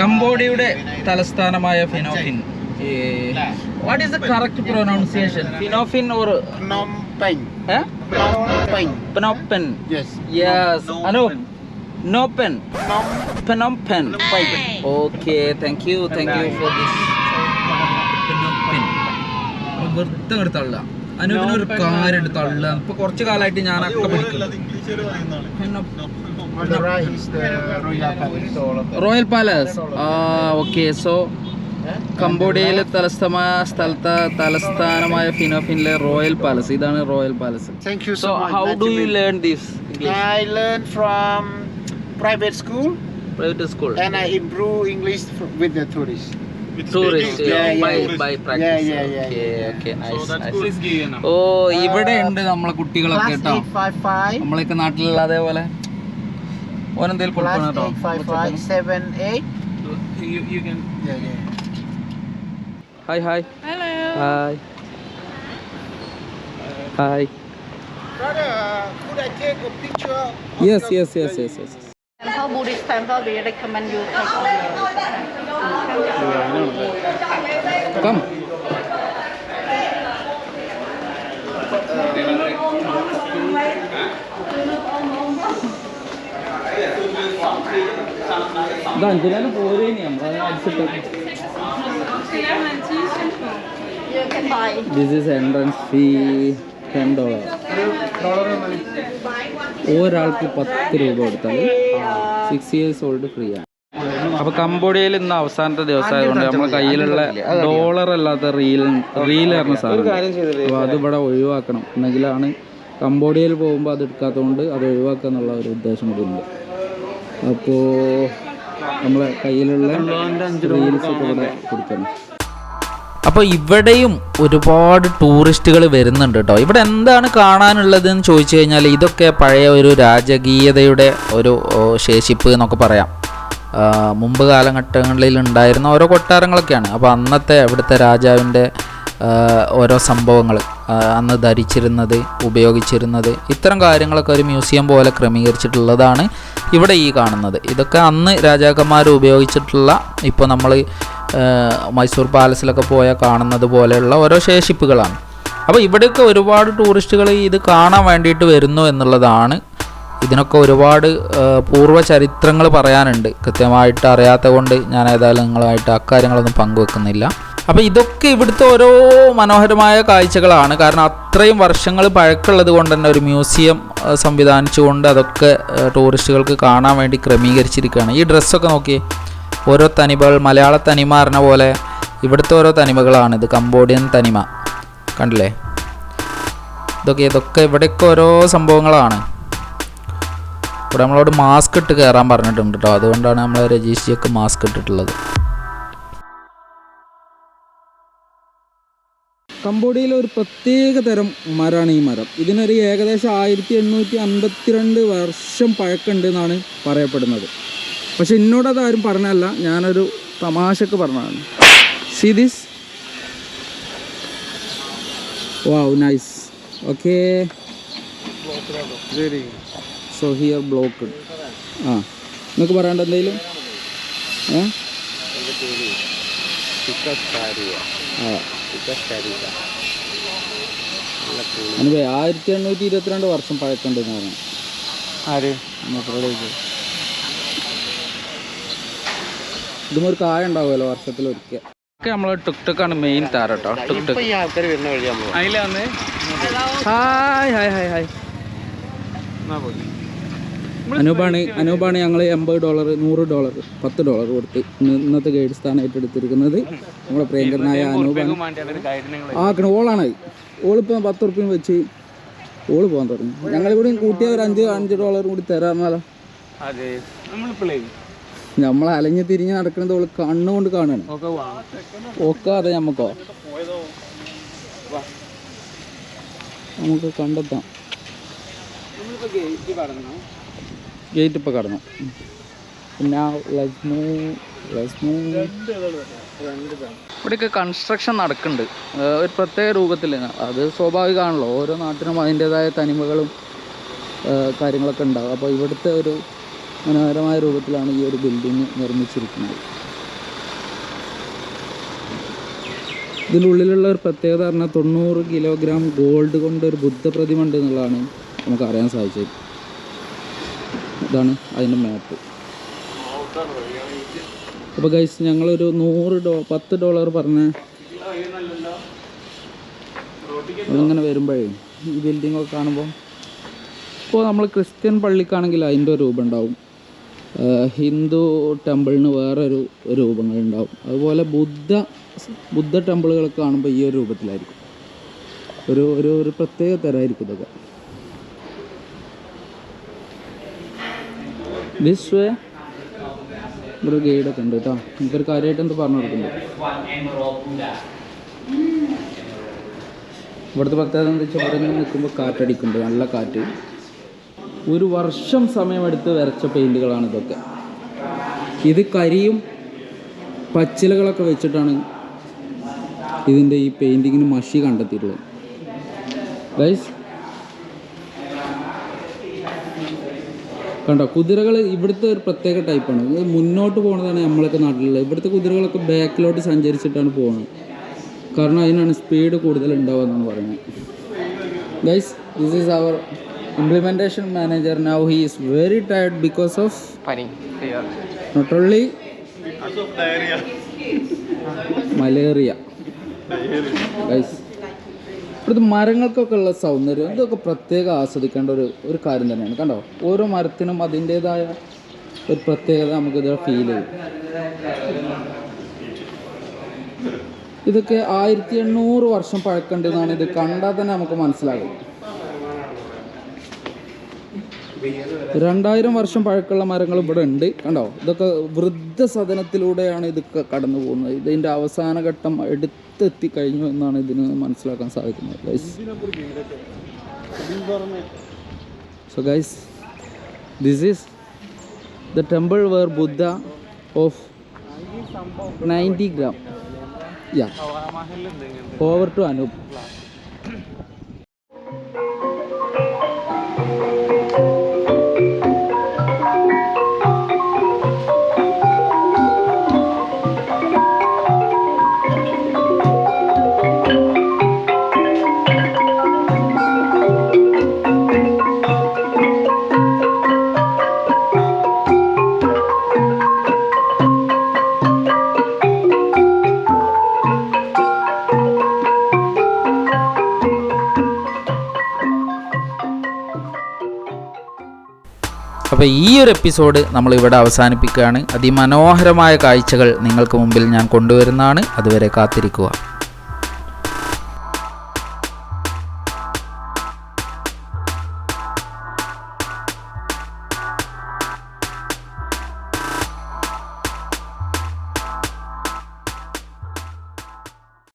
കംബോഡിയയുടെ തലസ്ഥാനമായ ഫിനോഫിൻ. What is the correct pronunciation? Phnom or Phnom Penh? Eh? Phnom Penh. Phnom Penh. Yes. Yes. Ano? Phnom Penh. Phnom Penh. Penh. Okay. Thank you for this. Phnom Penh. വെറുതെ എടുത്തള്ള അനുവിനൊരു കാര്യം എടുത്തള്ള ഇപ്പൊ കുറച്ചു കാലമായിട്ട് ഞാനൊക്കെ royal palace. Okay. So കംബോഡിയയിലെ തലസ്ഥാനമായ ഫിനോഫിനിലെ royal palace. ഇതാണ് royal palace. Thank you so so much. How do you learn this English? I learned from private school and I improve English with the tourists. By practice. Okay, nice. ഇവിടെ ഉണ്ട് നമ്മളെ കുട്ടികളൊക്കെ കേട്ടോ, നമ്മളൊക്കെ നാട്ടിലുള്ള അതേപോലെ ഓനെന്തേലും കൊടുക്കണം കേട്ടോ. Hi. Hello. Hi. Brother, could I take a picture? Yes. Temple, Buddhist temple, we recommend you take on Come. You can buy. This is entrance fee $10. ഒരാൾക്ക് 10 രൂപ കൊടുത്താൽ 6 years old ഫ്രീ ആണ്. അപ്പോൾ കംബോഡിയയിൽ ഇന്ന് അവസാനത്തെ ദിവസമായതുകൊണ്ട് നമ്മുടെ കയ്യിലുള്ള ഡോളർ അല്ലാത്ത റീൽ പറഞ്ഞ സാധനം, അപ്പോൾ അത് ഇവിടെ ഒഴിവാക്കണം. എന്നെങ്കിലാണ് കംബോഡിയയിൽ പോകുമ്പോൾ അത് എടുക്കാത്തതുകൊണ്ട് അത് ഒഴിവാക്കുക എന്നുള്ള ഒരു ഉദ്ദേശം കൂടി ഉണ്ട്. അപ്പോൾ നമ്മളെ കയ്യിലുള്ള റീൽസ് ഇവിടെ കൊടുക്കണം. അപ്പോൾ ഇവിടെയും ഒരുപാട് ടൂറിസ്റ്റുകൾ വരുന്നുണ്ട് കേട്ടോ. ഇവിടെ എന്താണ് കാണാനുള്ളതെന്ന് ചോദിച്ചു കഴിഞ്ഞാൽ ഇതൊക്കെ പഴയ ഒരു രാജകീയതയുടെ ഒരു ശേഷിപ്പ് എന്നൊക്കെ പറയാം. മുമ്പ് കാലഘട്ടങ്ങളിൽ ഉണ്ടായിരുന്ന ഓരോ കൊട്ടാരങ്ങളൊക്കെയാണ്. അപ്പോൾ അന്നത്തെ അവിടുത്തെ രാജാവിൻ്റെ ഓരോ സംഭവങ്ങൾ, അന്ന് ധരിച്ചിരുന്നത്, ഉപയോഗിച്ചിരുന്നത്, ഇത്തരം കാര്യങ്ങളൊക്കെ ഒരു മ്യൂസിയം പോലെ ക്രമീകരിച്ചിട്ടുള്ളതാണ് ഇവിടെ ഈ കാണുന്നത്. ഇതൊക്കെ അന്ന് രാജാക്കന്മാർ ഉപയോഗിച്ചിട്ടുള്ള, ഇപ്പോൾ നമ്മൾ മൈസൂർ പാലസിലൊക്കെ പോയാൽ കാണുന്നത് പോലെയുള്ള ഓരോ ശേഷിപ്പുകളാണ്. അപ്പോൾ ഇവിടെയൊക്കെ ഒരുപാട് ടൂറിസ്റ്റുകൾ ഇത് കാണാൻ വേണ്ടിയിട്ട് വരുന്നു എന്നുള്ളതാണ്. ഇതിനൊക്കെ ഒരുപാട് പൂർവ്വ ചരിത്രങ്ങൾ പറയാനുണ്ട്. കൃത്യമായിട്ട് അറിയാത്ത കൊണ്ട് ഞാൻ ഏതായാലും നിങ്ങളുമായിട്ട് അക്കാര്യങ്ങളൊന്നും പങ്കുവെക്കുന്നില്ല. അപ്പോൾ ഇതൊക്കെ ഇവിടുത്തെ ഓരോ മനോഹരമായ കാഴ്ചകളാണ്. കാരണം അത്രയും വർഷങ്ങൾ പഴക്കമുള്ളത് കൊണ്ട് തന്നെ ഒരു മ്യൂസിയം സംവിധാനിച്ചുകൊണ്ട് അതൊക്കെ ടൂറിസ്റ്റുകൾക്ക് കാണാൻ വേണ്ടി ക്രമീകരിച്ചിരിക്കുകയാണ്. ഈ ഡ്രസ്സൊക്കെ നോക്കി, ഓരോ തനിമകൾ, മലയാള തനിമ പറഞ്ഞ പോലെ ഇവിടുത്തെ ഓരോ തനിമകളാണ്. ഇത് കംബോഡിയൻ തനിമ കണ്ടില്ലേ? ഇതൊക്കെ ഇവിടെയൊക്കെ ഓരോ സംഭവങ്ങളാണ്. ഇവിടെ നമ്മളോട് മാസ്ക് ഇട്ട് കയറാൻ പറഞ്ഞിട്ടുണ്ട് കേട്ടോ. അതുകൊണ്ടാണ് നമ്മൾ രജീഷിയൊക്കെ മാസ്ക് ഇട്ടിട്ടുള്ളത്. കംബോഡിയയിലെ ഒരു പ്രത്യേക തരം മരമാണ് ഈ മരം. ഇതിനൊരു ഏകദേശം 1852 വർഷം പഴക്കമുണ്ട് എന്നാണ് പറയപ്പെടുന്നത്. പക്ഷെ എന്നോടത് ആരും പറഞ്ഞല്ല, ഞാനൊരു തമാശക്ക് പറഞ്ഞതാണ്. See this. Wow, nice. Okay, so here block. നിങ്ങൾക്ക് പറയാണ്ട് എന്തെങ്കിലും? അനുവേ 1822 വർഷം പഴക്കമുണ്ടെന്ന് പറഞ്ഞു. ആര്? ഇതും ഒരു കായ ഉണ്ടാവുമല്ലോ വർഷത്തിലൊരിക്കൽ. ഒക്കെ നമ്മൾ ടുക്ടുക്കാണ് മെയിൻ താരം കേട്ടോ. ടുക്ടുക്ക്. ഹായ്. അനൂപാണ് ഞങ്ങൾ $80, $100, $10 കൊടുത്ത് ഇന്നത്തെ ഗൈഡ് സ്ഥാനമായിട്ട് എടുത്തിരിക്കുന്നത്. നമ്മുടെ പ്രിയങ്കരനായ അനൂപാണ്. ഓളാണ്. ഓളിപ്പോൾ 10 ഉറുപ്പ്യം വെച്ച് ഓള് പോകാൻ തുടങ്ങി. ഞങ്ങളിവിടെ കൂട്ടിയ ഒരു $5 കൂടി തരാമെന്നാലോ. നമ്മൾ അലഞ്ഞ് തിരിഞ്ഞ് നടക്കുന്നത് ഓള് കണ്ണുകൊണ്ട് കാണുകയാണ്. അതെ, നമുക്ക് കണ്ടെത്താം. ഗേറ്റ് ഇപ്പോൾ കടന്നു. പിന്നെ ഇവിടെയൊക്കെ കൺസ്ട്രക്ഷൻ നടക്കുന്നുണ്ട് ഒരു പ്രത്യേക രൂപത്തിൽ. അത് സ്വാഭാവികമാണല്ലോ, ഓരോ നാട്ടിനും അതിൻ്റേതായ തനിമകളും കാര്യങ്ങളൊക്കെ ഉണ്ടാവും. അപ്പോൾ ഇവിടുത്തെ ഒരു മനോഹരമായ രൂപത്തിലാണ് ഈ ഒരു ബിൽഡിംഗ് നിർമ്മിച്ചിരിക്കുന്നത്. ഇതിനുള്ളിലുള്ള ഒരു പ്രത്യേകത പറഞ്ഞാൽ 90 കിലോഗ്രാം ഗോൾഡ് കൊണ്ട് ഒരു ബുദ്ധ പ്രതിമ ഉണ്ട് എന്നുള്ളതാണ് നമുക്ക് അറിയാൻ സാധിച്ചത്. ഇതാണ് അതിൻ്റെ മാപ്പ്. അപ്പോൾ ഗൈസ് ഞങ്ങളൊരു $10 പറഞ്ഞ അങ്ങനെ വരുമ്പോഴേ ഈ ബിൽഡിങ്ങൊക്കെ കാണുമ്പോൾ ഇപ്പോൾ നമ്മൾ ക്രിസ്ത്യൻ പള്ളിക്കാണെങ്കിൽ അതിൻ്റെ രൂപം ഉണ്ടാവും, ഹിന്ദു ടെമ്പിളിന് വേറൊരു രൂപങ്ങളുണ്ടാവും, അതുപോലെ ബുദ്ധ ടെമ്പിളുകളൊക്കെ കാണുമ്പോൾ ഈ ഒരു രൂപത്തിലായിരിക്കും. ഒരു പ്രത്യേക തരമായിരിക്കും ഇതൊക്കെ. ദിസ് വേ ഒരു ഗൈഡൊക്കെ ഉണ്ട് കേട്ടോ. എനിക്കൊരു കാര്യമായിട്ട് എന്ത് പറഞ്ഞു കൊടുക്കുന്നുണ്ട്. ഇവിടുത്തെ പ്രത്യേകത എന്താ വെച്ചാൽ ഇവിടെ നിന്ന് നിൽക്കുമ്പോൾ കാറ്റടിക്കുന്നുണ്ട്, നല്ല കാറ്റ്. 1 വർഷം സമയമെടുത്ത് വരച്ച പെയിൻറ്റുകളാണ് ഇതൊക്കെ. ഇത് കരിയും പച്ചിലകളൊക്കെ വെച്ചിട്ടാണ് ഇതിൻ്റെ ഈ പെയിൻറ്റിങ്ങിന് മഷി കണ്ടെത്തിയിട്ടുള്ളത്. ഗൈസ് കണ്ടോ, കുതിരകൾ ഇവിടുത്തെ ഒരു പ്രത്യേക ടൈപ്പാണ്. ഇത് മുന്നോട്ട് പോകുന്നതാണ് നമ്മളൊക്കെ നാട്ടിലുള്ളത്. ഇവിടുത്തെ കുതിരകളൊക്കെ ബാക്കിലോട്ട് സഞ്ചരിച്ചിട്ടാണ് പോകുന്നത്. കാരണം അതിനാണ് സ്പീഡ് കൂടുതൽ ഉണ്ടാവുക എന്നാണ് പറയുന്നത്. Guys, this is our implementation manager. Now he is very tired because of not only malaria. Guys, ഇവിടുത്തെ മരങ്ങൾക്കൊക്കെ ഉള്ള സൗന്ദര്യം ഇതൊക്കെ പ്രത്യേകം ആസ്വദിക്കേണ്ട ഒരു കാര്യം തന്നെയാണ്. കണ്ടോ, ഓരോ മരത്തിനും അതിൻ്റേതായ ഒരു പ്രത്യേകത നമുക്കിത് ഫീൽ ചെയ്യും. ഇതൊക്കെ 1800 വർഷം പഴക്കണ്ടെന്നാണ് ഇത് കണ്ടാൽ തന്നെ നമുക്ക് മനസ്സിലാകും. 2000 വർഷം പഴക്കമുള്ള മരങ്ങൾ ഇവിടെ ഉണ്ട്. കണ്ടോ, ഇതൊക്കെ വൃദ്ധസദനത്തിലൂടെയാണ് ഇതൊക്കെ കടന്നു പോകുന്നത്. ഇതിൻ്റെ അവസാന ഘട്ടം എടുത്തെത്തി കഴിഞ്ഞു എന്നാണ് ഇതിന് മനസ്സിലാക്കാൻ സാധിക്കുന്നത്. Guys, so guys, this is the temple where Buddha of 90 gram. Yeah, over to Anup. അപ്പോൾ ഈ ഒരു എപ്പിസോഡ് നമ്മളിവിടെ അവസാനിപ്പിക്കുകയാണ്. അതിമനോഹരമായ കാഴ്ചകൾ നിങ്ങൾക്ക് മുമ്പിൽ ഞാൻ കൊണ്ടുവരുന്നതാണ്. അതുവരെ കാത്തിരിക്കുക.